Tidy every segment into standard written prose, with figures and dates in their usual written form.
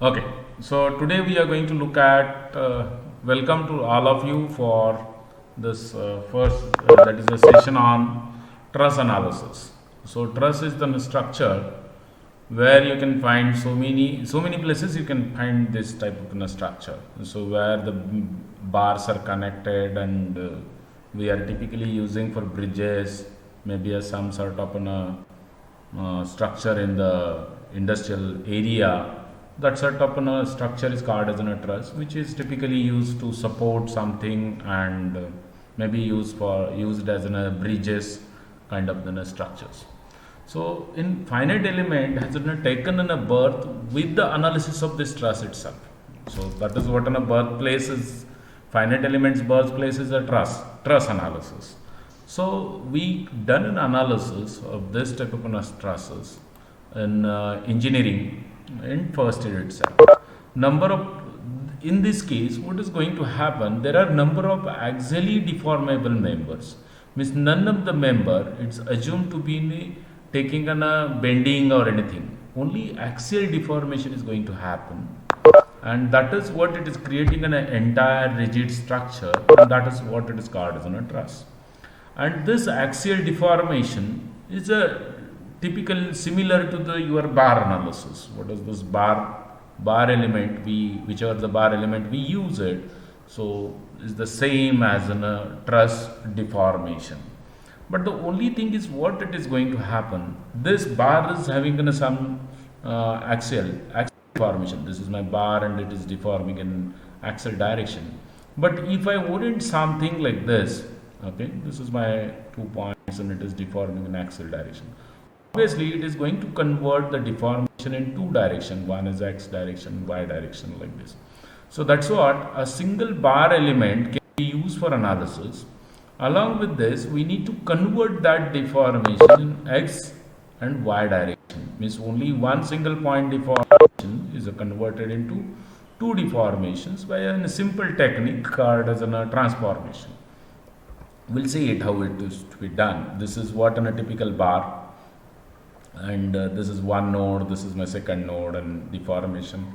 Okay, so today we are going to look at welcome to all of you for this first that is a session on truss analysis. So truss is the structure where you can find so many places you can find this type of structure. So where the bars are connected and we are typically using for bridges, maybe as some sort of structure in the industrial area. That sort of structure is called as a truss, which is typically used to support something and maybe used as bridges kind of structures. So in finite element has taken in a birth with the analysis of this truss itself. So that is what a birthplace is. Finite elements birthplace is a truss analysis. So we done an analysis of this type of trusses in engineering in first year itself. Number of in this case, what is going to happen? There are number of axially deformable members. Means none of the member it's assumed to be taking on a bending or anything. Only axial deformation is going to happen, and that is what it is creating an entire rigid structure, and that is what it is called as a truss. And this axial deformation is a typical similar to the your bar analysis. What is this bar element? Whichever the bar element we use it, so is the same as in a truss deformation. But the only thing is what it is going to happen. This bar is having some axial deformation. This is my bar and it is deforming in axial direction. But if I orient something like this, okay, this is my 2 points and it is deforming in axial direction. Obviously, it is going to convert the deformation in two direction. One is x direction, y direction, like this. So that's what a single bar element can be used for analysis. Along with this, we need to convert that deformation in x and y direction. Means only one single point deformation is converted into two deformations by a simple technique called as a transformation. We'll see it how it is to be done. This is what in a typical bar, and this is one node, this is my second node, and deformation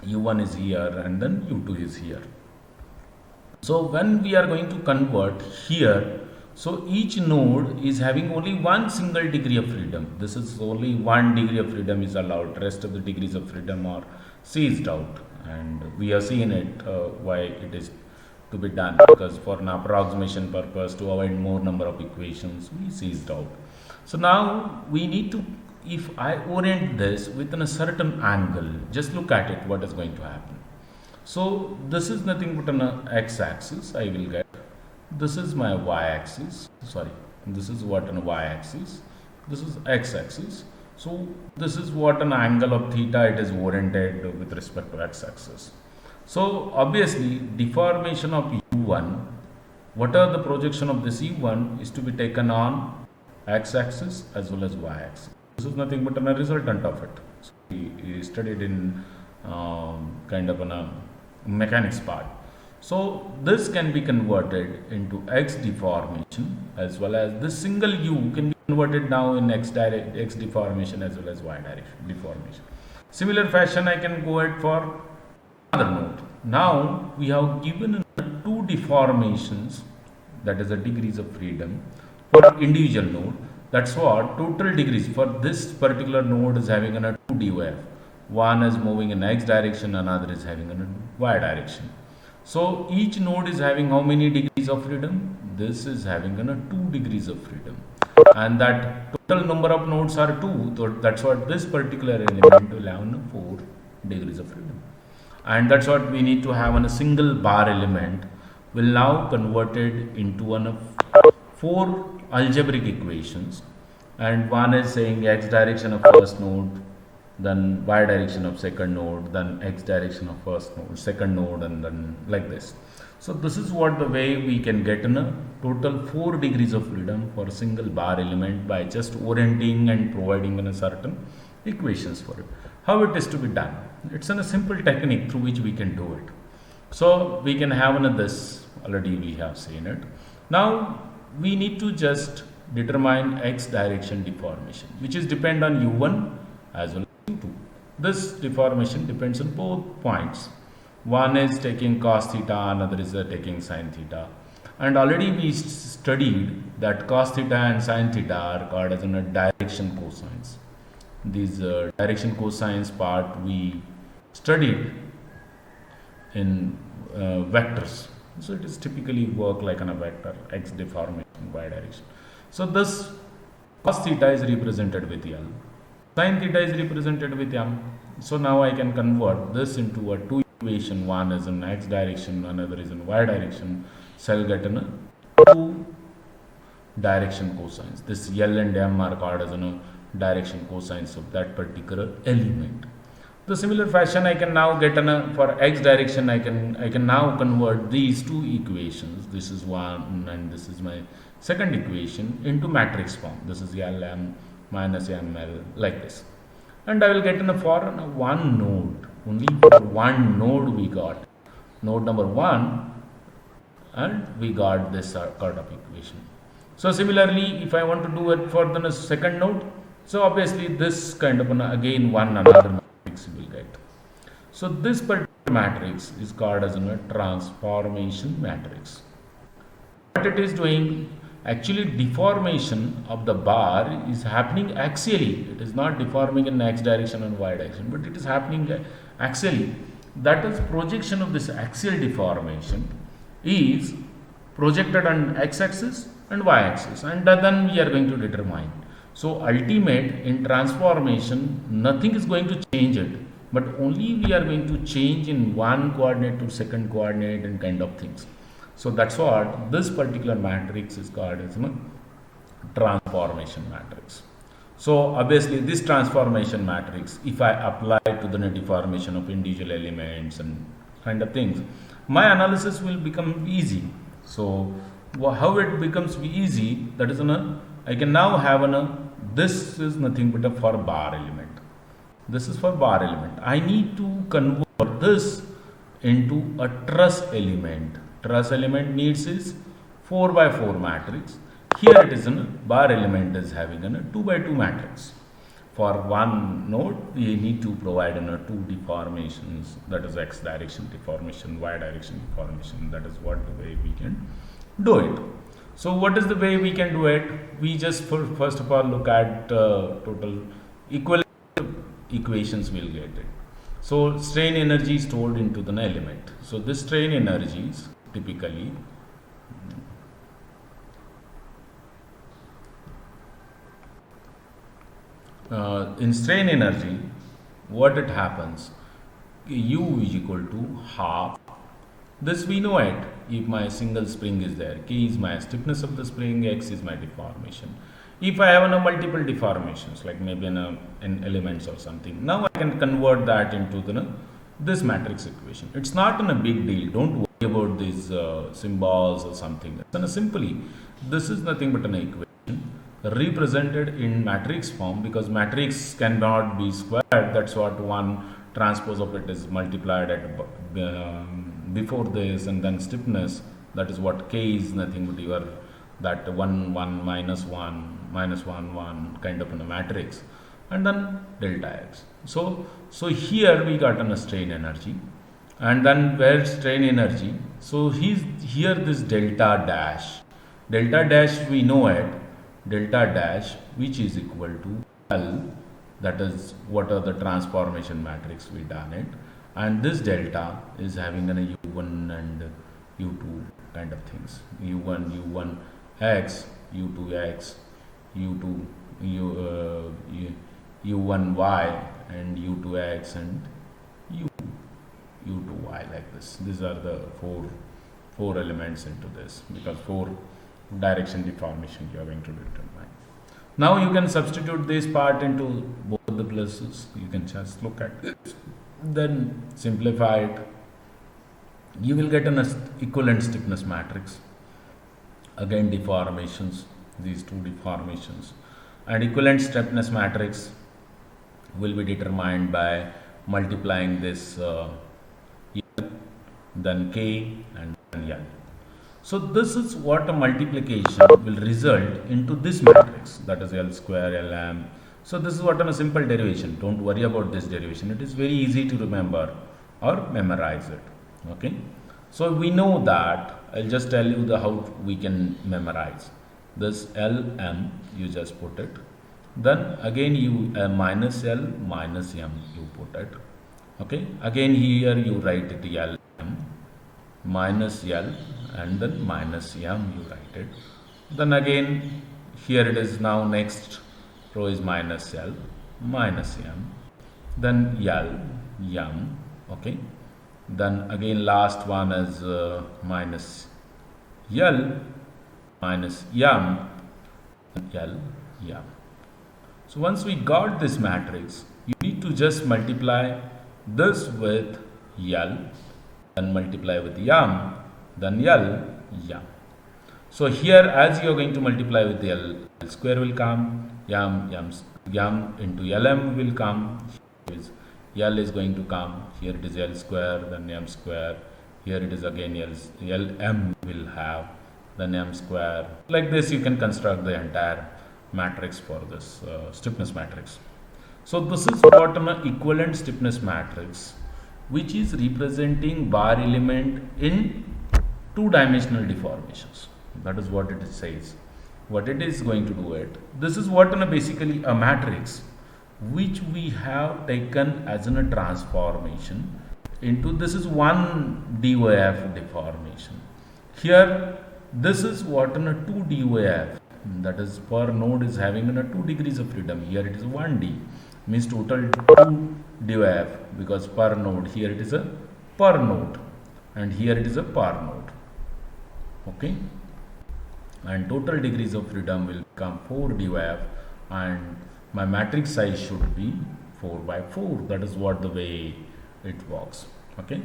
u1 is here and then u2 is here. So when we are going to convert here, so each node is having only one single degree of freedom. This is only 1 degree of freedom is allowed, rest of the degrees of freedom are seized out, and we have seen it why it is to be done, because for an approximation purpose to avoid more number of equations we seized out. So now we need to, if I orient this within a certain angle, just look at it, what is going to happen. So this is nothing but an x-axis I will get. This is my y-axis, sorry, this is what an y-axis, this is x-axis. So this is what an angle of theta it is oriented with respect to x-axis. So obviously deformation of u1, what are the projection of this u1 is to be taken on x-axis as well as y-axis. This is nothing but a resultant of it. So we studied in kind of a mechanics part. So this can be converted into x deformation as well as this single u can be converted now in x deformation as well as y direction deformation. Similar fashion I can go ahead for another node. Now we have given two deformations, that is the degrees of freedom for individual node. That's what total degrees for this particular node is having a 2 DOF. One is moving in x direction, another is having in y direction. So each node is having how many degrees of freedom? This is having 2 degrees of freedom, and that total number of nodes are 2. So that's what this particular element will have 4 degrees of freedom, and that's what we need to have on a single bar element will now converted into 4 algebraic equations, and one is saying x direction of first node, then y direction of second node, then x direction of first node, second node, and then like this. So this is what the way we can get in a total 4 degrees of freedom for a single bar element by just orienting and providing in a certain equations for it. How it is to be done? It's in a simple technique through which we can do it. So we can have this, already we have seen it. Now we need to just determine x direction deformation, which is depend on u1 as well as u2. This deformation depends on both points. One is taking cos theta, another is taking sin theta. And already we studied that cos theta and sin theta are called as a direction cosines. These direction cosines part we studied in vectors. So it is typically work like on a vector, x deformation, y direction. So this cos theta is represented with L. Sin theta is represented with M. So now I can convert this into a two equation. One is in x direction, another is in y direction. So I'll get in a two direction cosines. This L and M are called as a direction cosines of that particular element. The similar fashion I can now get for x direction I can now convert these two equations. This is one and this is my second equation into matrix form. This is Lm minus Ml like this. And I will get for one node. Only for one node we got. Node number 1 and we got this sort of equation. So similarly if I want to do it for the second node, so obviously this kind of again another matrix will get. So this particular matrix is called as a transformation matrix. What it is doing, actually deformation of the bar is happening axially. It is not deforming in x direction and y direction, but it is happening axially. That is projection of this axial deformation is projected on x-axis and y-axis, and then we are going to determine. So ultimate in transformation, nothing is going to change it, but only we are going to change in one coordinate to second coordinate and kind of things. So that's what this particular matrix is called as a transformation matrix. So obviously this transformation matrix, if I apply to the deformation of individual elements and kind of things, my analysis will become easy. So how it becomes easy, that is I can now have this is nothing but for bar element. This is for bar element. I need to convert this into a truss element. Truss element needs is 4 by 4 matrix. Here it is bar element is having a 2 by 2 matrix. For one node, we need to provide two deformations, that is x direction deformation, y direction deformation. That is what the way we can do it. So what is the way we can do it? We just first of all look at total equivalent equations we'll get it. So strain energy stored into the element. So this strain energies typically in strain energy, what it happens, U is equal to half. This we know it. If my single spring is there, K is my stiffness of the spring, X is my deformation. If I have multiple deformations, like maybe in elements or something, now I can convert that into this matrix equation. It's not a big deal. Don't worry about these symbols or something. Simply, this is nothing but an equation represented in matrix form, because matrix cannot be squared. That's what one transpose of it is multiplied at before this, and then stiffness, that is what K is nothing but your that 1 1 minus 1 minus 1 1 kind of in a matrix, and then delta x. So here we got a strain energy, and then where strain energy, so here this delta dash we know it, delta dash which is equal to L, that is what are the transformation matrix we done it, and this delta is having an u1 and u2 kind of things, u1 x, u2 x, u2 u1 y, and u2 x and u2 y, like this. These are the four elements into this, because 4 direction deformation you are going to determine. Now you can substitute this part into both the places. You can just look at this, then simplify it. You will get an equivalent stiffness matrix. Again deformations, these two deformations, and equivalent stiffness matrix will be determined by multiplying this then K and then L. So this is what a multiplication will result into this matrix, that is L square Lm So this is what on a simple derivation. Don't worry about this derivation. It is very easy to remember or memorize it. Okay. So we know that. I'll just tell you the how we can memorize. This Lm, you just put it. Then again you minus L minus M you put it. Okay. Again here you write it Lm minus L and then minus M you write it. Then again here it is now next row is minus L minus M, then L M. Okay. Then again last one is minus L minus M L M. So once we got this matrix, you need to just multiply this with L, then multiply with M, then L M. So here as you are going to multiply with L, L square will come, M into Lm will come, L is going to come, here it is L square, then M square, here it is again Lm will have, then M square. Like this you can construct the entire matrix for this stiffness matrix. So this is what an equivalent stiffness matrix, which is representing bar element in two-dimensional deformations. That is what it says. What it is going to do it. This is what basically a matrix which we have taken as a transformation into, this is one DOF deformation. Here this is what in a 2 DOF, that is per node is having in a 2 degrees of freedom. Here it is 1D, means total 2 DOF, because per node, here it is a per node and here it is a per node. Okay. And total degrees of freedom will become 4 DOF and my matrix size should be 4 by 4. That is what the way it works. Okay.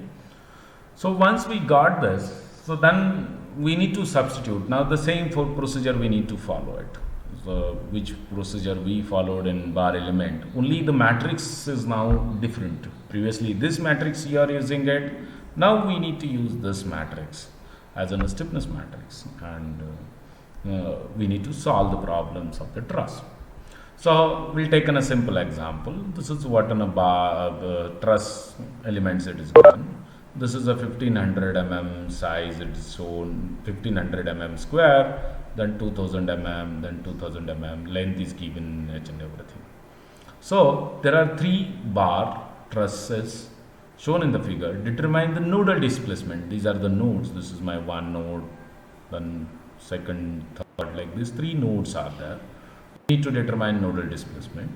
So once we got this, so then we need to substitute. Now the same procedure we need to follow it. So which procedure we followed in bar element. Only the matrix is now different. Previously this matrix you are using it. Now we need to use this matrix as a stiffness matrix, and we need to solve the problems of the truss. So we'll take a simple example. This is what in a bar truss elements it is given. This is a 1500 mm size. It is shown 1500 mm square, then 2000 mm, then 2000 mm. Length is given and everything. So there are 3 bar trusses shown in the figure. Determine the nodal displacement. These are the nodes. This is my one node, then second, third, like this 3 nodes are there. We need to determine nodal displacement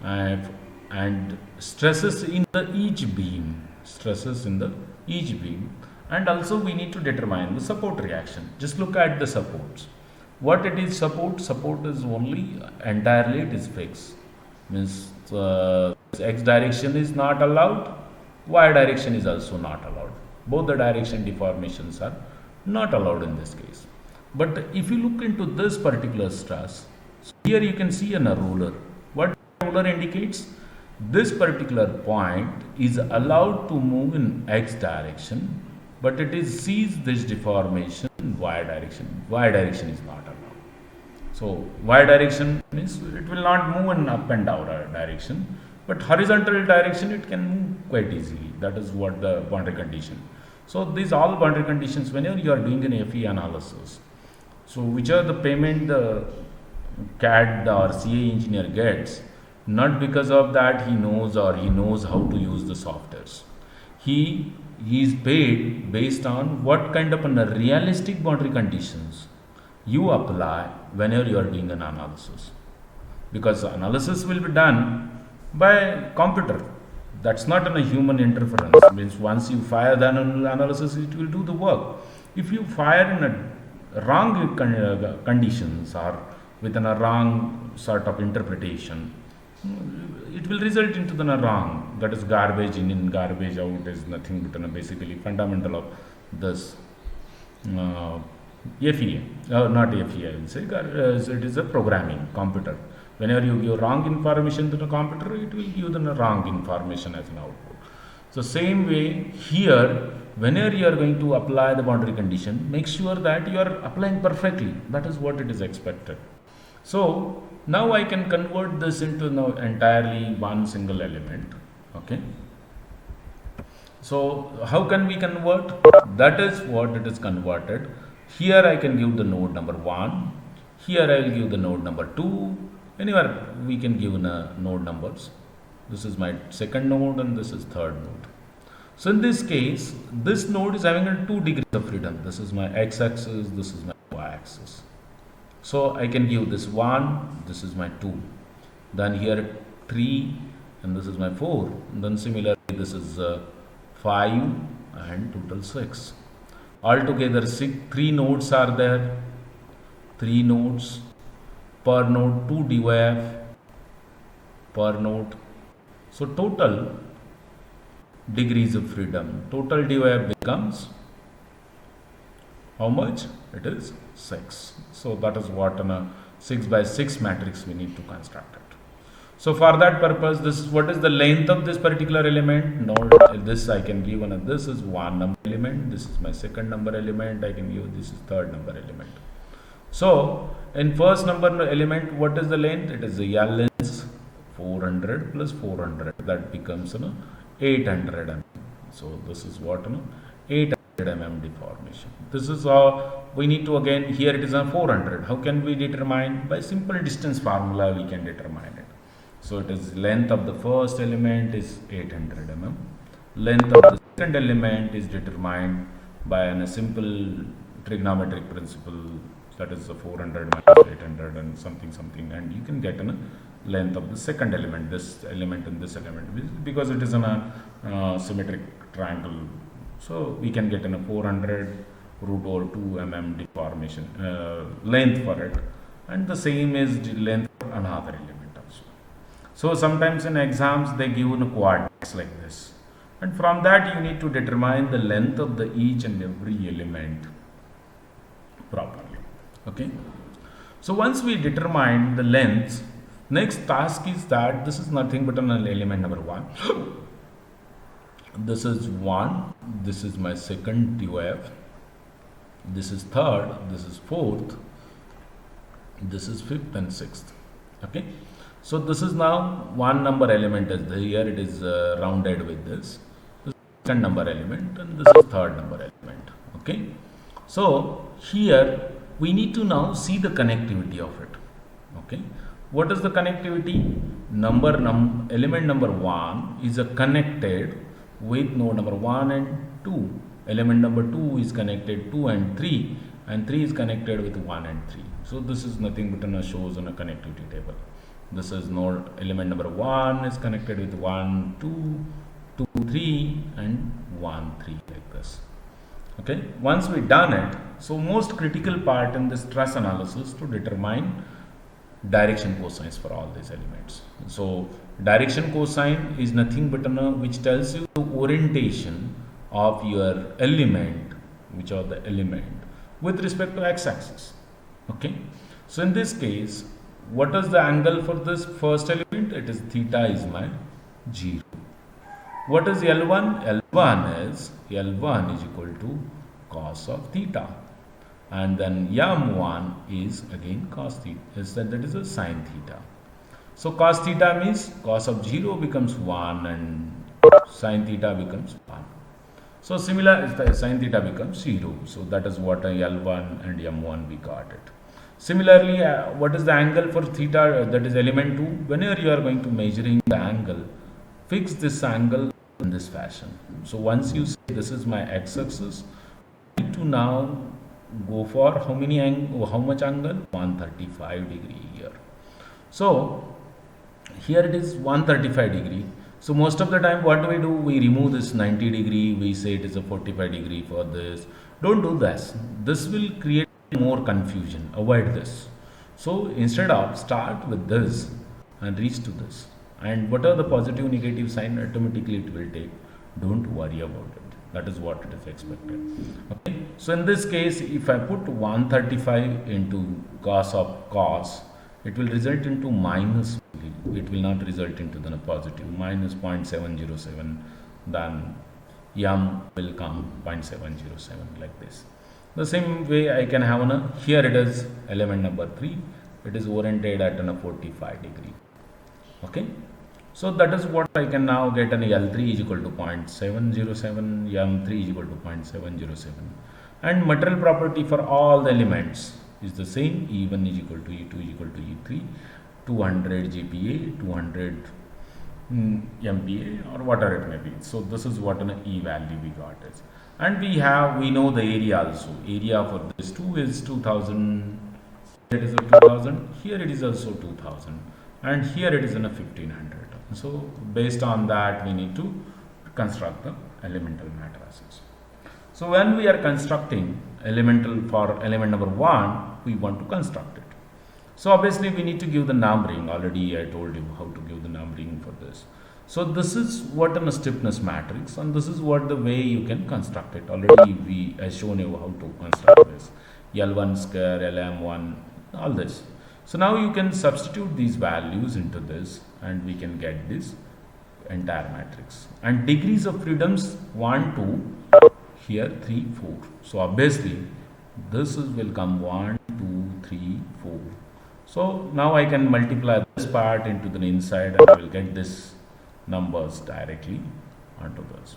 and stresses in the each beam. Stresses in the each beam, and also we need to determine the support reaction. Just look at the supports. What it is support? Support is only entirely it is fixed. Means x direction is not allowed, y direction is also not allowed. Both the direction deformations are not allowed in this case. But if you look into this particular stress, so here you can see a ruler. What ruler indicates? This particular point is allowed to move in x direction, but it is sees this deformation in y direction. Y direction is not allowed. So y direction means it will not move in up and down direction, but horizontal direction it can move quite easily. That is what the boundary condition. So these all boundary conditions whenever you are doing an FE analysis. So which are the payment the CAD or CA engineer gets, not because of that he knows how to use the softwares. He is paid based on what kind of realistic boundary conditions you apply whenever you are doing an analysis. Because analysis will be done by computer. That's not a human interference. It means once you fire the analysis, it will do the work. If you fire in a wrong conditions or within a wrong sort of interpretation, it will result into the wrong. That is garbage in, garbage out is nothing but basically fundamental of this FEA, not FEA, I will say. It is a programming computer. Whenever you give wrong information to the computer, it will give the wrong information as an output. So same way here, whenever you are going to apply the boundary condition, make sure that you are applying perfectly. That is what it is expected. So Now I can convert this into now entirely one single element. Okay. So how can we convert? That is what it is converted. Here I can give the node number 1. Here I will give the node number 2. Anywhere we can give node numbers. This is my second node and this is third node. So in this case, this node is having a 2 degrees of freedom. This is my x-axis, this is my y-axis. So I can give this 1, this is my 2. Then here 3 and this is my 4. And then similarly this is 5 and total 6. Altogether 3 nodes are there. 3 nodes per node 2 DYF per node. So total degrees of freedom. Total DYF becomes how much? It is 6. So that is what in a 6 by 6 matrix we need to construct it. So for that purpose, this is what is the length of this particular element. Node this I can give and this is one number element. This is my second number element. I can give this is third number element. So in first number element, what is the length? It is the L length 400 plus 400. That becomes 800 mm. So this is what 800 mm deformation. This is how we need to again here it is a 400. How can we determine? By simple distance formula we can determine it. So it is length of the first element is 800 mm. Length of the second element is determined by a simple trigonometric principle, that is the 400 minus 800 and something, and you can get a length of the second element, this element and this element, because it is in a symmetric triangle. So we can get in a 400 root over 2 mm deformation length for it, and the same is the length for another element. So sometimes in exams they give coordinates like this, and from that you need to determine the length of the each and every element properly. Okay. So once we determine the lengths, next task is that this is nothing but an element number 1. This is 1. This is my second DOF. This is third. This is fourth. This is fifth and sixth. Okay. So this is now one number element is there. Here it is rounded with this. This is second number element and this is third number element. Okay. So here we need to now see the connectivity of it. Okay. What is the connectivity? Element number 1 is connected with node number 1 and 2. Element number 2 is connected 2 and 3, and 3 is connected with 1 and 3. So this is nothing but shows on a connectivity table. This is node element number 1 is connected with 1, 2, 2, 3 and 1, 3 like this. Okay. Once we done it, so most critical part in this truss analysis to determine direction cosines for all these elements. So direction cosine is nothing but which tells you the orientation of your element, which are the element with respect to x-axis. Okay. So in this case, what is the angle for this first element? It is theta is my 0. What is L1? L1 is equal to cos of theta, and then M1 is again cos theta, that is a sin theta. So cos theta means cos of 0 becomes 1 and sin theta becomes 1. So similar, sin theta becomes 0. So that is what L1 and M1 we got it. Similarly, what is the angle for theta? That is element 2. Whenever you are going to measuring the angle, fix this angle in this fashion. So once you say this is my x-axis, I need to now go for how much angle? 135 degree here. So here it is 135 degree. So most of the time what do? We remove this 90 degree. We say it is a 45 degree for this. Don't do this. This will create more confusion. Avoid this. So instead of start with this and reach to this, and what are the positive negative sign automatically it will take. Don't worry about it. That is what it is expected. Okay. So in this case, if I put 135 into cos of cos, it will result into minus. It will not result into the positive, minus 0.707. Then M will come 0.707 like this. The same way I can have here it is element number 3, it is oriented at a 45 degree. Okay, so that is what I can now get an L3 is equal to 0.707, M3 is equal to 0.707, and material property for all the elements is the same. E1 is equal to E2 is equal to E3, 200 GPa, 200 MPa, or whatever it may be. So this is what an E value we got is, and we know the area also. Area for this 2 is 2000. It is a 2000. Here it is also 2000, and here it is in a 1500. So based on that, we need to construct the elemental matrices. So when we are constructing elemental for element number 1, we want to construct it. So obviously we need to give the numbering. Already I told you how to give the numbering for this. So this is what a stiffness matrix, and this is what the way you can construct it. Already I shown you how to construct this. L1 square, LM1, all this. So now you can substitute these values into this, and we can get this entire matrix. And degrees of freedoms 1, 2, here 3, 4. So obviously this will come 1, 2, 3, 4. So now I can multiply this part into the inside, and I will get this numbers directly onto this.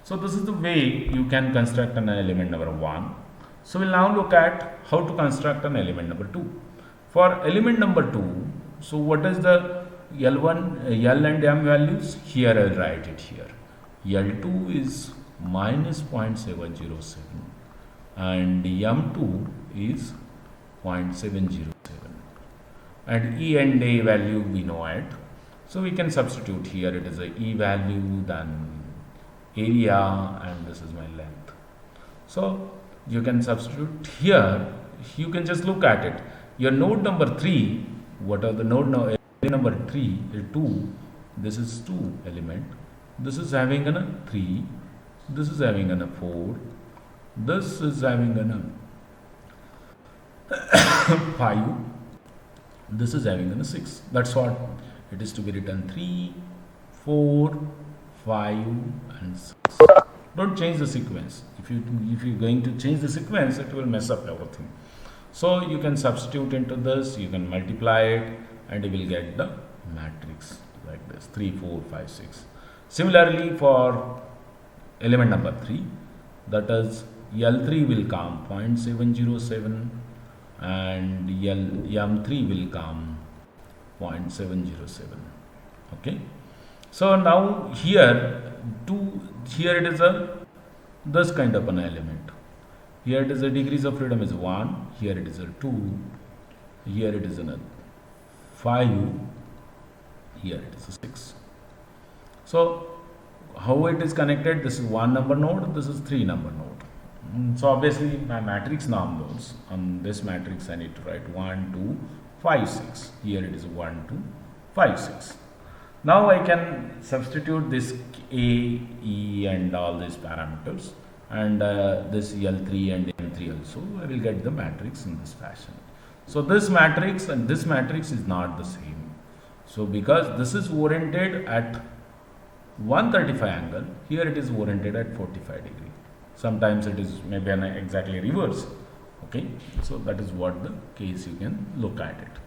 So this is the way you can construct an element number 1. So we'll now look at how to construct an element number 2. For element number 2, so what is the L1, L and M values? Here I'll write it here. L2 is minus 0.707 and M2 is 0.707, and E and A value we know it. So we can substitute here. It is a E value, then area, and this is my length. So you can substitute here. You can just look at it. Your node number 3, what are the node number 3 is 2, this is 2 element, this is having a 3, this is having a 4, this is having a 5, this is having a 6. That's what it is to be written: 3, 4, 5 and 6. Don't change the sequence. If you're going to change the sequence, it will mess up everything. So you can substitute into this, you can multiply it, and you will get the matrix like this: 3, 4, 5, 6. Similarly for element number 3, that is L3 will come 0.707 and M3 will come 0.707. Okay. So now here it is this kind of an element. Here it is a degrees of freedom is 1, here it is a 2, here it is a 5, here it is a 6. So how it is connected? This is 1 number node, this is 3 number node. So obviously my matrix numbers on this matrix I need to write 1, 2, 5, 6. Here it is 1, 2, 5, 6. Now I can substitute this A, E and all these parameters, and this L3 and M3 also. I will get the matrix in this fashion. So this matrix and this matrix is not the same. So because this is oriented at 135 angle, here it is oriented at 45 degree. Sometimes it is maybe exactly reverse. Okay, so that is what the case you can look at it.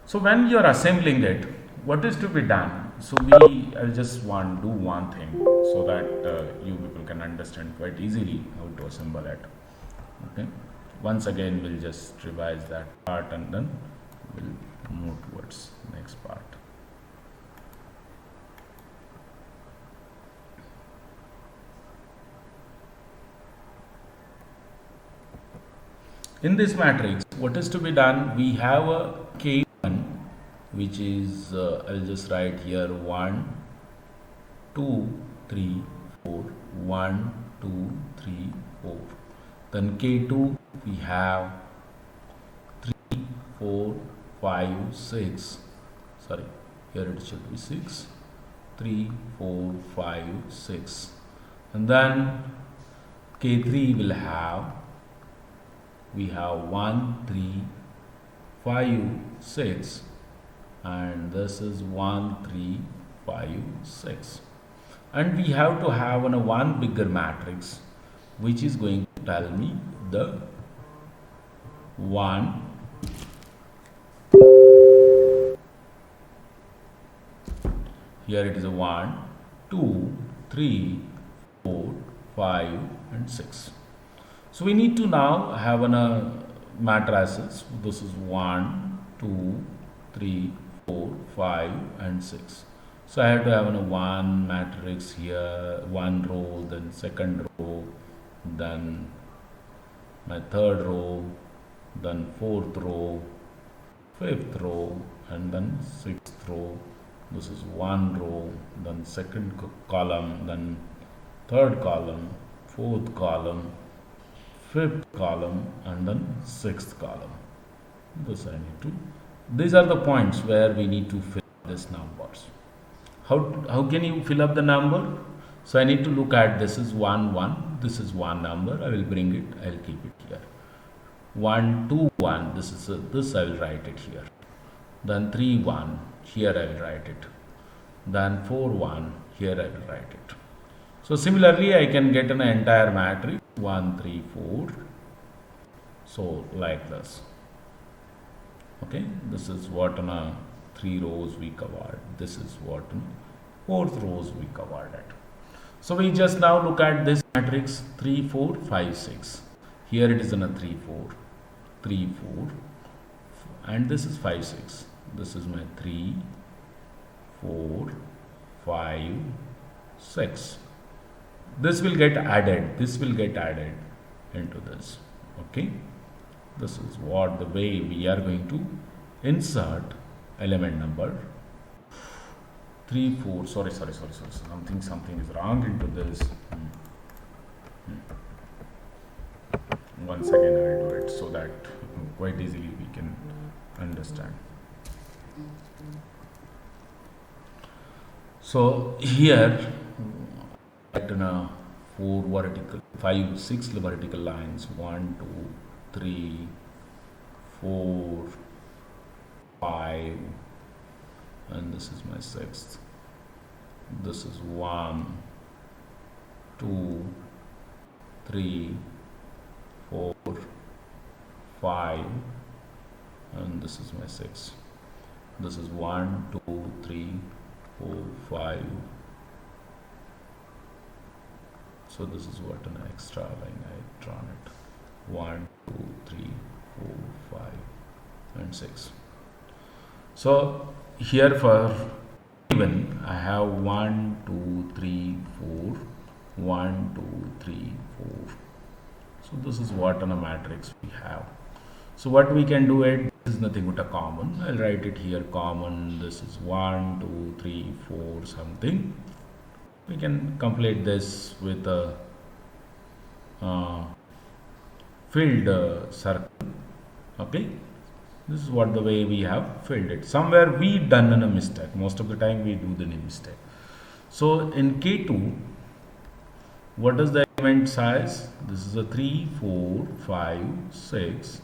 So when you are assembling it, what is to be done? So I'll just do one thing so that you people can understand quite easily how to assemble it. Okay. Once again, we'll just revise that part and then we'll move towards next part. In this matrix, what is to be done? We have a K1, which is, I'll just write here 1, 2, 3, 4, 1, 2, 3, 4. Then K2, we have 3, 4, 5, 6. Sorry, here it should be 6. 3, 4, 5, 6. And then K3 will have, we have 1, 3, 5, 6, and this is 1, 3, 5, 6. And we have to have one bigger matrix which is going to tell me the 1, Here it is a 1, 2, 3, 4, 5 and 6. So we need to now have a matrices. This is 1, 2, 3, 4, 5 and 6. So I have to have a 1 matrix here, 1 row, then second row, then my third row, then fourth row, fifth row and then sixth row. This is 1 row, then second column, then third column, fourth column, fifth column and then sixth column. This I need to. These are the points where we need to fill these numbers. How can you fill up the number? So I need to look at this is 1 1. This is one number. I will bring it. I will keep it here. 1 2 1. This is this I will write it here. Then 3 1. Here I will write it. Then 4 1. Here I will write it. So similarly, I can get an entire matrix 1 3 4. So like this. Okay, this is what on a 3 rows we covered. This is what on 4th rows we covered it. So we just now look at this matrix 3 4 5 6. Here it is in a 3 4 3 4 and this is 5 6. This is my 3 4 5 6. This will get added. This will get added into this. Okay. This is what the way we are going to insert element number 3 4. Sorry. Something is wrong into this. Once again I will do it so that quite easily we can understand. So here at 4 vertical, 5, 6 vertical lines, 1, 2, 3, 4, 5, and this is my 6th. This is 1, 2, 3, 4, 5, and this is my 6th. This is 1, 2, 3, 4, 5. So this is what an extra line I drawn it. 1, 2, 3, 4, 5 and 6. So here for even I have 1, 2, 3, 4, 1, 2, 3, 4. So this is what on a matrix we have. So what we can do it, this is nothing but a common. I'll write it here common. This is 1, 2, 3, 4 something. We can complete this with a filled circle. Okay, this is what the way we have filled it. Somewhere we done a mistake. Most of the time we do the mistake. So in K2, what is the element size? This is a 3, 4, 5, 6,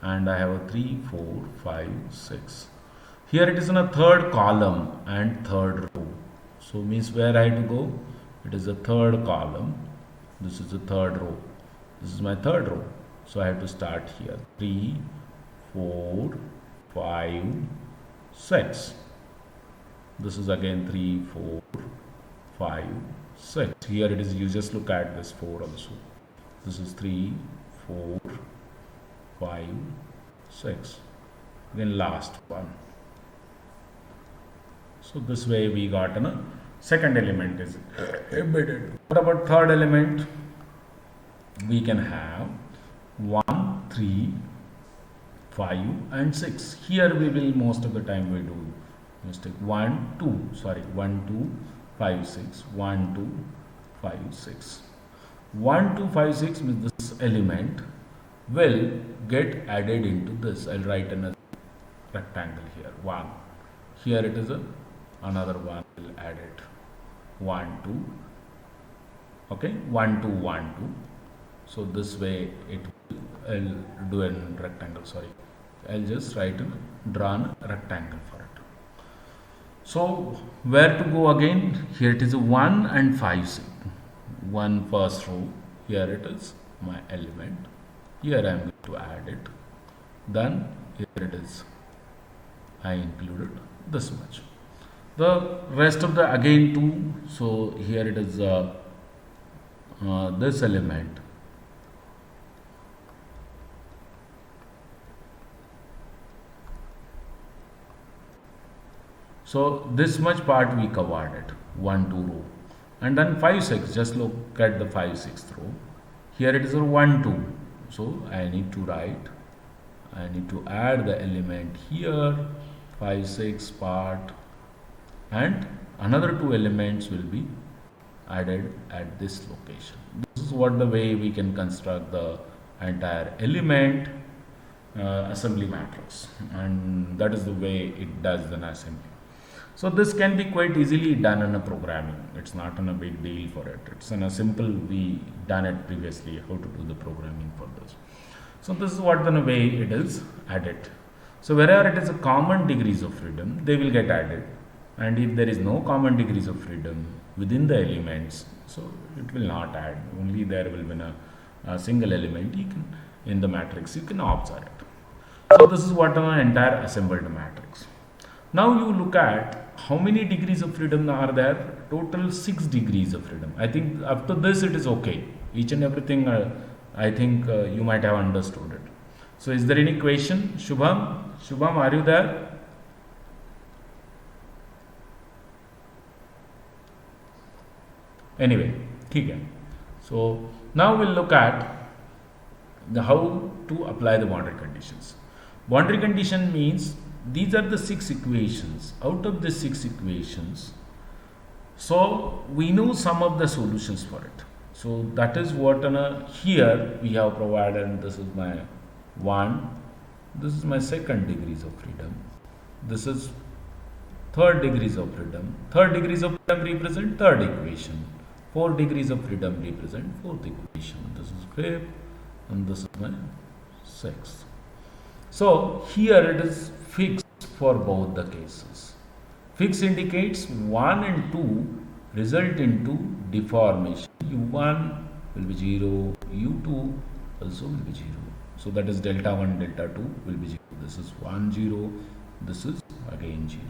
and I have a 3, 4, 5, 6. Here it is in a third column and third row. So means where I have to go? It is the third column. This is the third row. This is my third row. So I have to start here. 3, 4, 5, 6. This is again 3, 4, 5, 6. Here it is, you just look at this 4 also. This is 3, 4, 5, 6. Then last one. So this way we got a second element is embedded. What about third element? We can have 1, 3, 5 and 6. Here we will most of the time we do mistake 1, 2, 5, 6, 1, 2, 5, 6. 1, 2, 5, 6 means this element will get added into this. I'll write another rectangle here. 1. Here it is another one will add it. 1, 2. Okay, 1, 2, 1, 2. So this way it will, I'll do a rectangle. Sorry, I'll just draw a rectangle for it. So where to go again? Here it is a 1 and 5, 6. 1 first row. Here it is my element. Here I am going to add it. Then here it is. I included this much. The rest of the again 2, so here it is this element. So this much part we covered it, 1 2 row, and then 5 6, just look at the 5 6th row. Here it is a 1 2, so I need to write, I need to add the element here, 5 6 part, and another 2 elements will be added at this location. This is what the way we can construct the entire element assembly matrix, and that is the way it does an assembly. So this can be quite easily done in a programming. It's not a big deal for it. It's in a simple, we done it previously how to do the programming for this. So this is what the way it is added. So wherever it is a common degrees of freedom, they will get added, and if there is no common degrees of freedom within the elements, so it will not add. Only there will be a single element you can in the matrix you can observe it. So this is what an entire assembled matrix. Now you look at how many degrees of freedom are there. Total 6 degrees of freedom. I think up to this it is okay. Each and everything I think you might have understood it. So is there any question? Shubham, are you there? Anyway, okay. So now we'll look at how to apply the boundary conditions. Boundary condition means these are the 6 equations. Out of the 6 equations, so we know some of the solutions for it. So that is what here we have provided, and this is my 1, this is my second degrees of freedom, this is third degrees of freedom. Third degrees of freedom represent third equation. 4 degrees of freedom represent fourth equation. This is fifth, and this is my sixth. So here it is fixed for both the cases. Fixed indicates 1 and 2 result into deformation. U1 will be 0, U2 also will be 0. So that is delta 1, delta 2 will be 0. This is 1, 0, this is again 0.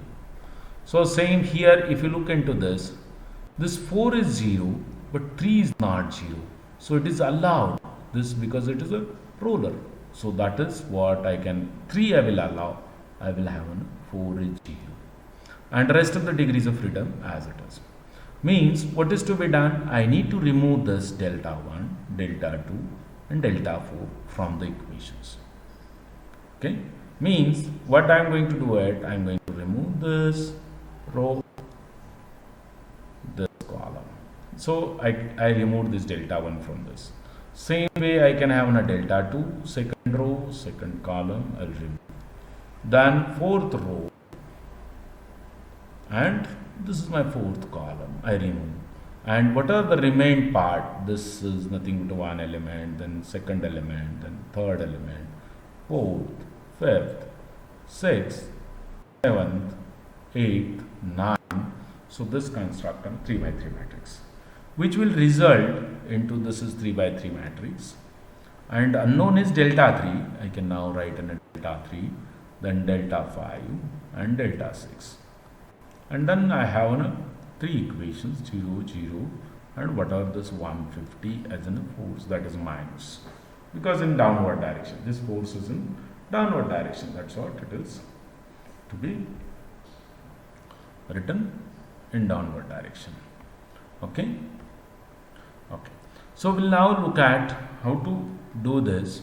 So same here, if you look into this 4 is 0, but 3 is not 0. So it is allowed this because it is a roller. So that is what I can, 3 I will allow, I will have 4 is 0. And rest of the degrees of freedom as it is. Means what is to be done? I need to remove this delta 1, delta 2 and delta 4 from the equations. Okay? Means what I am going to do it, I am going to remove this row, this column. So I remove this delta 1 from this. Same way I can have a delta 2, second row, second column, I will remove. Then fourth row, and this is my fourth column, I remove. And what are the remain part? This is nothing but one element, then second element, then third element, fourth, fifth, sixth, seventh, eighth, ninth. So this construct a 3 by 3 matrix, which will result into this is 3 by 3 matrix, and unknown is delta 3. I can now write in a delta 3, then delta 5 and delta 6, and then I have 3 equations 0, 0, and what are this 150 as in a force, that is minus, because in downward direction, this force is in downward direction. That's what it is to be written in downward direction. Okay. So we'll now look at how to do this.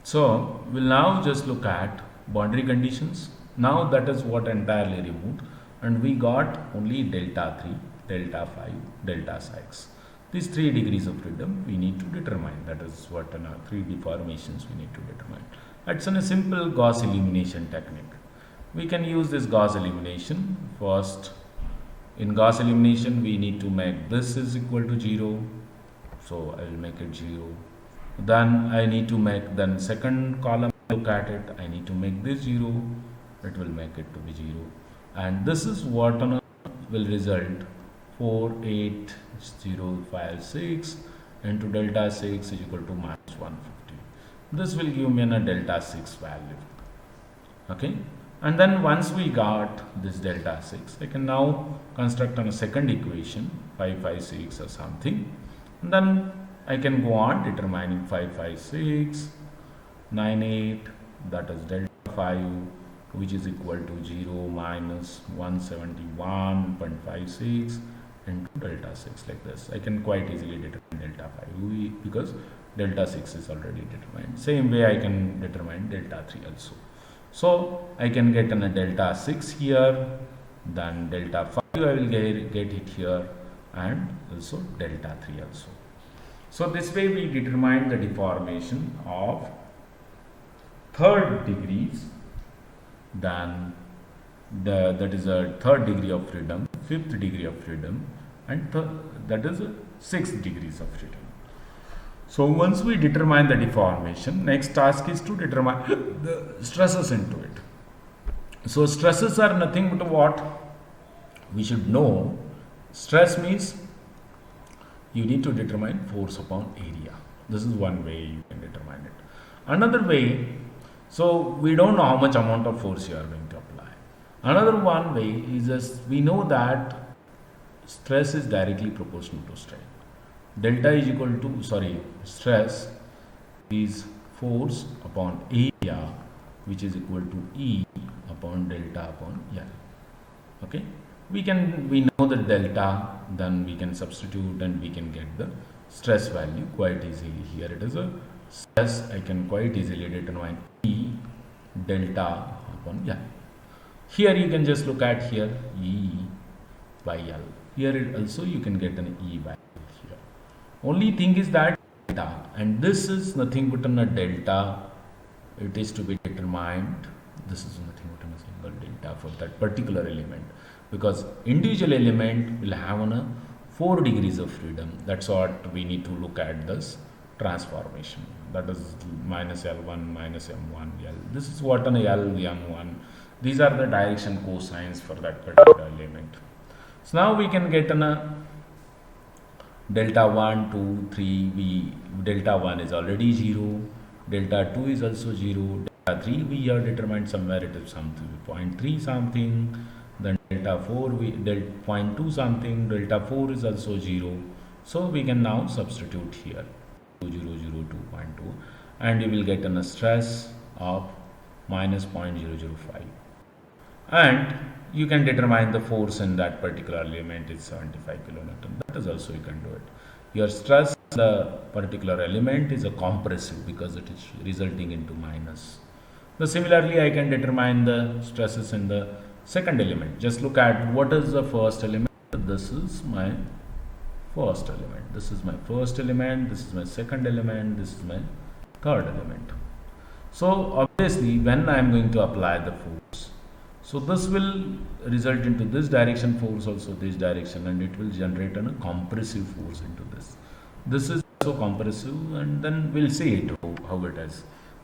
So we'll now just look at boundary conditions. Now that is what entirely removed, and we got only delta 3, delta 5, delta 6. These 3 degrees of freedom we need to determine. That is what 3 deformations we need to determine. It's a simple Gauss elimination technique. We can use this Gauss elimination. First, in Gauss elimination we need to make this is equal to 0. So I will make it 0. Then I need to make, then second column, look at it, I need to make this 0. It will make it to be 0. And this is what will result 48056 into delta 6 is equal to minus 150. This will give me a delta 6 value. Okay, and then once we got this delta 6, I can now construct on a second equation 556 or something, and then I can go on determining 556 98, that is delta 5, which is equal to 0 minus 171.56 into delta 6, like this. I can quite easily determine delta 5 because delta 6 is already determined. Same way I can determine delta 3 also. So I can get a delta 6 here, then delta 5 I will get it here, and also delta 3 also. So this way we determine the deformation of third degrees, then that is a third degree of freedom, fifth degree of freedom, and that is a sixth degrees of freedom. So once we determine the deformation, next task is to determine the stresses into it. So stresses are nothing but what we should know. Stress means you need to determine force upon area. This is one way you can determine it. Another way, so we don't know how much amount of force you are going to apply. Another one way is just we know that stress is directly proportional to strain. Delta is equal to, stress is force upon area, which is equal to E upon delta upon L. Okay, we know the delta, then we can substitute and we can get the stress value quite easily. Here it is a stress, I can quite easily determine E delta upon L. Here you can just look at here E by L. Here it also you can get an E by L here. Only thing is that delta, and this is nothing but a delta. It is to be determined. This is nothing but a single delta for that particular element, because individual element will have 4 degrees of freedom. That's what we need to look at this transformation. That is minus L1 minus M1 L. This is what an L M1. These are the direction cosines for that particular element. So now we can get a delta 1, 2, 3. Delta 1 is already 0. Delta 2 is also 0. Delta 3 we have determined somewhere it is something 0.3 something. Then delta 4 0.2 something. Delta 4 is also 0. So we can now substitute here 2.2, and you will get a stress of minus 0.005, and you can determine the force in that particular element is 75 kilonewton. That is also you can do it. Your stress in the particular element is a compressive because it is resulting into minus. So similarly, I can determine the stresses in the second element. Just look at what is the first element. This is my first element. This is my first element. This is my second element. This is my third element. So obviously, when I am going to apply the force, so this will result into this direction force, also this direction, and it will generate a compressive force into this. This is also compressive, and then we'll see it how it is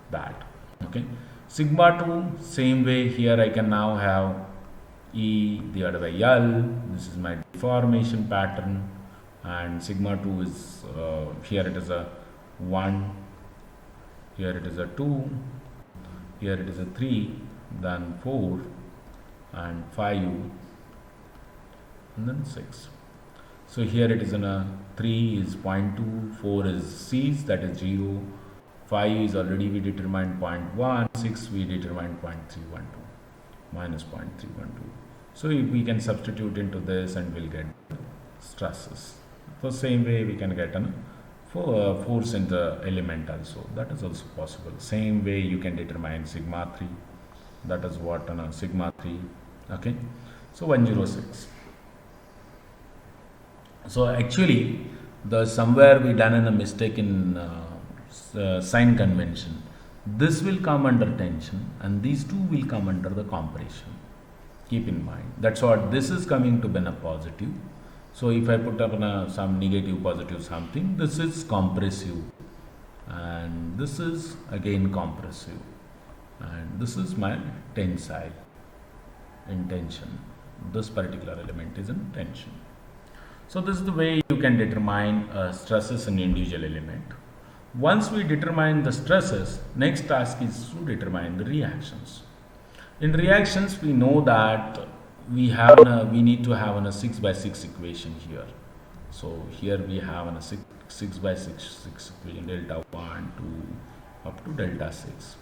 that. Okay, sigma 2, same way here I can now have E divided by L. This is my deformation pattern, and sigma 2 is here it is a 1, here it is a 2, here it is a 3, then 4 and 5, and then 6. So here it is in a 3 is 0.2, 4 is C's, that is 0, 5 is already we determined 0.1, 6 we determined 0.312 minus 0.312. So we can substitute into this and we'll get stresses. So same way we can get a force in the element also. That is also possible. Same way you can determine sigma 3. That is what sigma 3. Okay. So 106. So actually, somewhere we done a mistake in sign convention. This will come under tension, and these two will come under the compression. Keep in mind. That's what this is coming to be a positive. So if I put up some negative, positive something, this is compressive, and this is again compressive, and this is my tensile in tension. this particular element is in tension. So this is the way you can determine stresses in individual element. Once we determine the stresses, next task is to determine the reactions. In reactions, we know that we need to have a 6 by 6 equation here. So here we have a 6 by 6 equation, delta 1 to up to delta 6.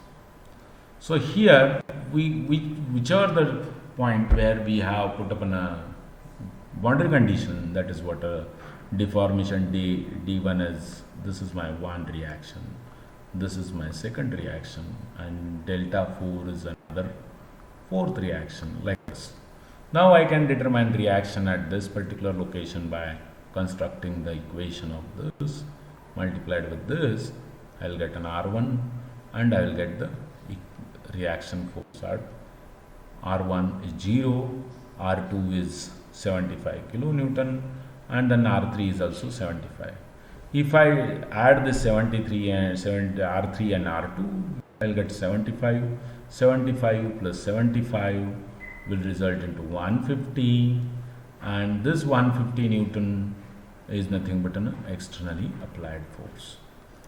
So here whichever the point where we have put up a boundary condition, that is what a deformation d1 is. This is my one reaction, this is my second reaction, and delta 4 is another fourth reaction, like this. Now I can determine the reaction at this particular location by constructing the equation of this multiplied with this. I will get an R1 and I will get the reaction force at R1 is 0, R2 is 75 kilonewton, and then R3 is also 75. If I add this 73 and R3 and R2, I will get 75. 75 plus 75 will result into 150, and this 150 Newton is nothing but an externally applied force.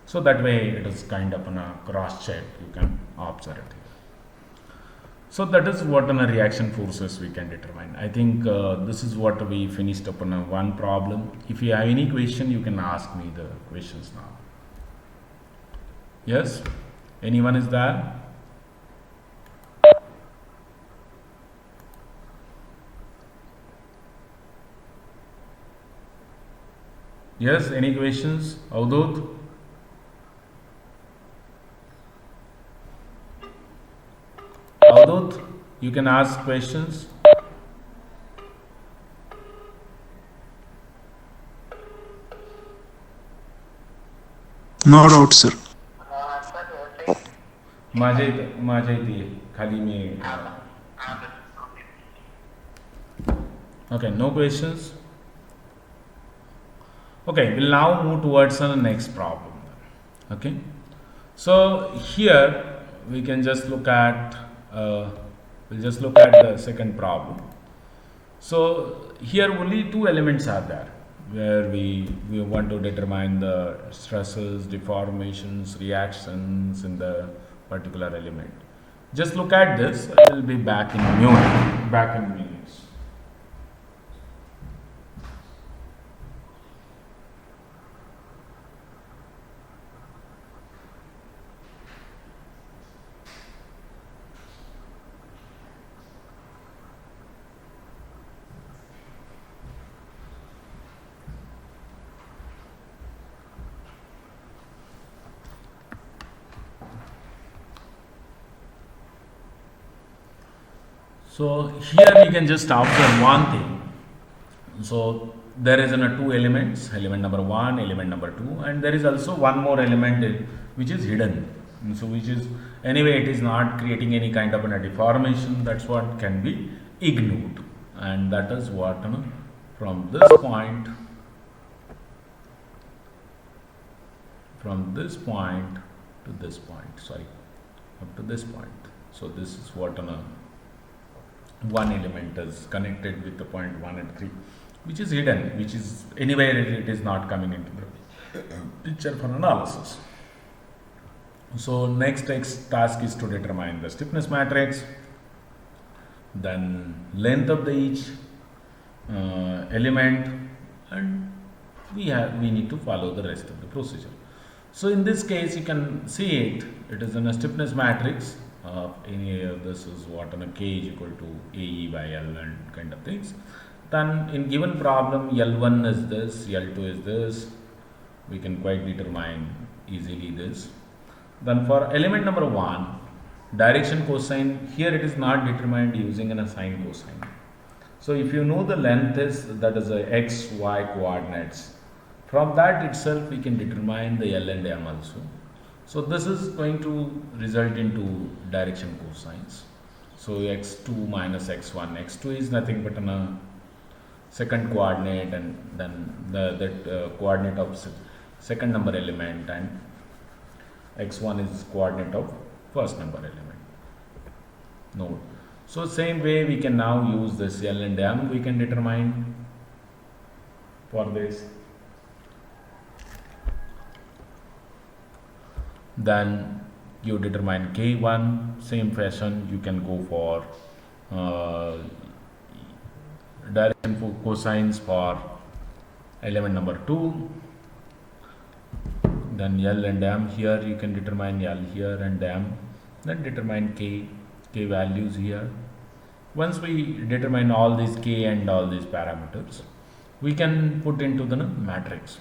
So that way it is kind of a cross check, you can observe it. So that is what on a reaction forces we can determine. I think this is what we finished up on a one problem. If you have any question, you can ask me the questions now. Yes? Anyone is there? Yes, any questions? Avdut? Avdut, you can ask questions. No doubt, sir. Okay, no questions. Okay, we'll now move towards the next problem. Okay, so here we can just look at the second problem. So here only two elements are there where we want to determine the stresses, deformations, reactions in the particular element. Just look at this. I will be back in minutes. So here we can just observe one thing. So there is two elements, element number 1, element number 2, and there is also one more element which is hidden. So which is, anyway, it is not creating any kind of a deformation. That's what can be ignored, and that is what from this point to this point, sorry, up to this point. So this is what one element is connected with the point 1 and 3, which is hidden, which is anywhere it is not coming into the picture for analysis. So next task is to determine the stiffness matrix, then length of each element, and we need to follow the rest of the procedure. So in this case, you can see it is in a stiffness matrix. This is what K is equal to AE by L and kind of things. Then in given problem, L1 is this, L2 is this. We can quite determine easily this. Then for element number 1, direction cosine, here it is not determined using a sine cosine. So if you know the length is, that is a x, y coordinates. From that itself we can determine the L and M also. So this is going to result into direction cosines. So x2 minus x1. x2 is nothing but a second coordinate, and then that coordinate of second number element, and x1 is coordinate of first number element. Note. So same way we can now use this L and M, we can determine for this. Then you determine K1, same fashion you can go for direction for cosines for element number 2. Then L and M, here you can determine L here and M, then determine K values here. Once we determine all these K and all these parameters, we can put into the matrix.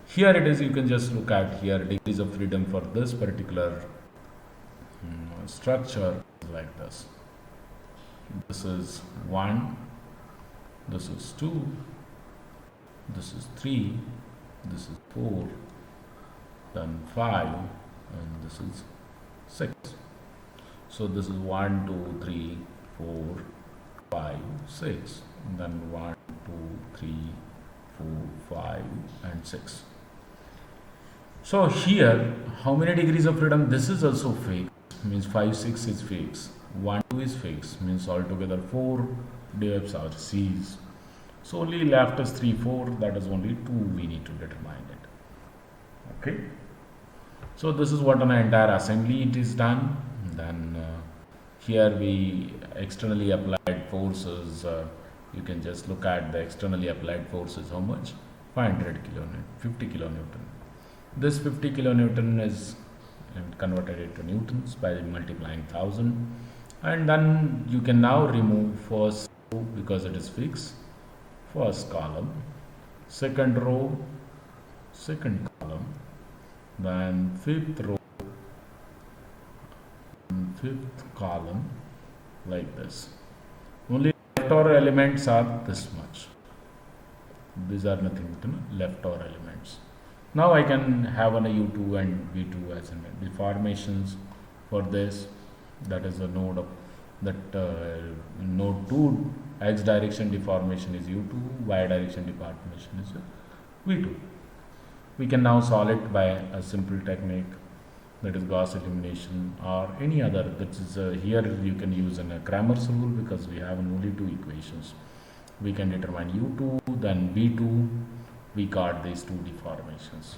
Here it is, you can just look at here degrees of freedom for this particular structure like this. This is 1, this is 2, this is 3, this is 4, then 5, and this is 6. So this is 1, 2, 3, 4, 5, 6, and then 1, 2, 3, 4, 5, and 6. So here, how many degrees of freedom? This is also fixed, means 5, 6 is fixed, 1, 2 is fixed, means altogether 4 divs are C's. So only left is 3, 4, that is only 2 we need to determine it. Okay. So this is what on an entire assembly it is done. Then here we externally applied forces, you can just look at the externally applied forces, how much? 500 kilonewton, 50 kilonewton. This 50 kilonewton is converted into newtons by multiplying 1000, and then you can now remove first row because it is fixed, first column, second row, second column, then fifth row, fifth column, like this. Only left over elements are this much. These are nothing but left over elements. Now I can have an U2 and V2 as in deformations for this. That is a node of that node 2 x direction deformation is U2, y direction deformation is V2. We can now solve it by a simple technique, that is Gauss elimination or any other. That is here you can use a Cramer's rule because we have only 2 equations. We can determine U2, then V2. We got these 2 deformations.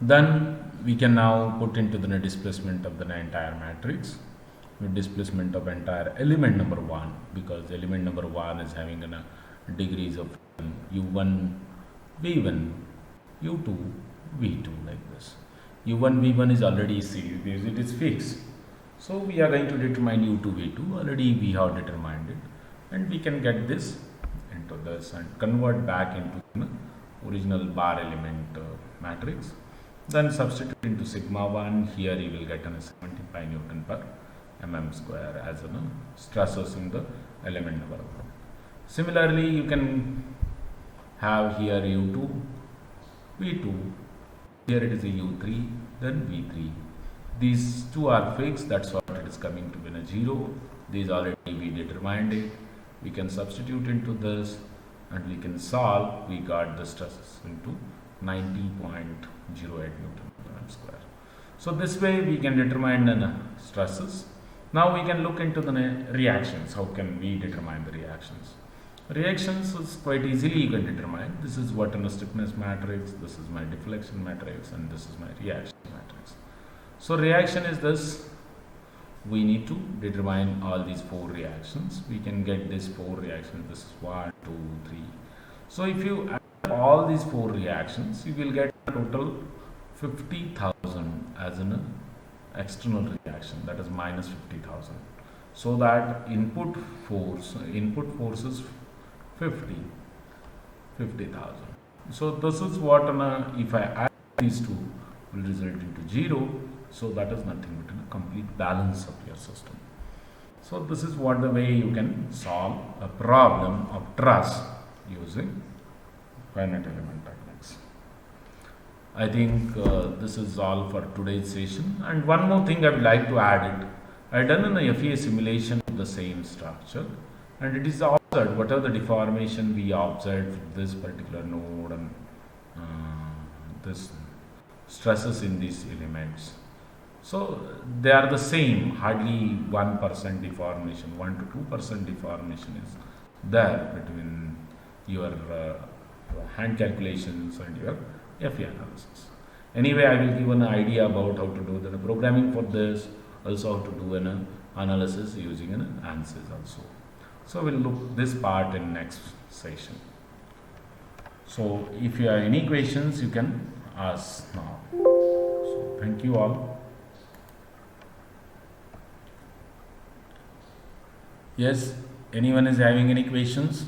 Then we can now put into the displacement of the entire matrix with displacement of entire element number 1, because element number 1 is having a degrees of U1, V1, U2, V2 like this. U1, V1 is already C, it is fixed. So we are going to determine U2, V2, already we have determined it, and we can get this into this and convert back into the original bar element matrix. Then substitute into sigma 1, here you will get 75 Newton per mm square as stresses in the element number 1. Similarly, you can have here U2, V2, here it is a U3, then V3. These 2 are fixed, that's what it is coming to be a 0. These already we determined it. We can substitute into this and we can solve. We got the stresses into 90.08 Newton per mm square. So this way we can determine the stresses. Now we can look into the reactions. How can we determine the reactions? Reactions is quite easily you can determine. This is what a stiffness matrix, this is my deflection matrix, and this is my reaction matrix. So reaction is this. We need to determine all these 4 reactions. We can get these 4 reactions. This is 1, 2, 3. So if you add all these 4 reactions, you will get a total 50,000 as an external reaction, that is minus 50,000. So that input force is 50,000. So this is what if I add these 2 will result into 0. So that is nothing but a complete balance of your system. So this is what the way you can solve a problem of truss using finite element techniques. I think this is all for today's session. And one more thing I would like to add it. I done an FEA simulation of the same structure, and it is observed whatever the deformation we observed for this particular node and this stresses in these elements. So they are the same, hardly 1% deformation, 1 to 2% deformation is there between your hand calculations and your FE analysis. Anyway, I will give an idea about how to do the programming for this, also how to do an analysis using an ANSYS also. So we'll look this part in next session. So if you have any questions, you can ask now. So thank you all. Yes, anyone is having any questions?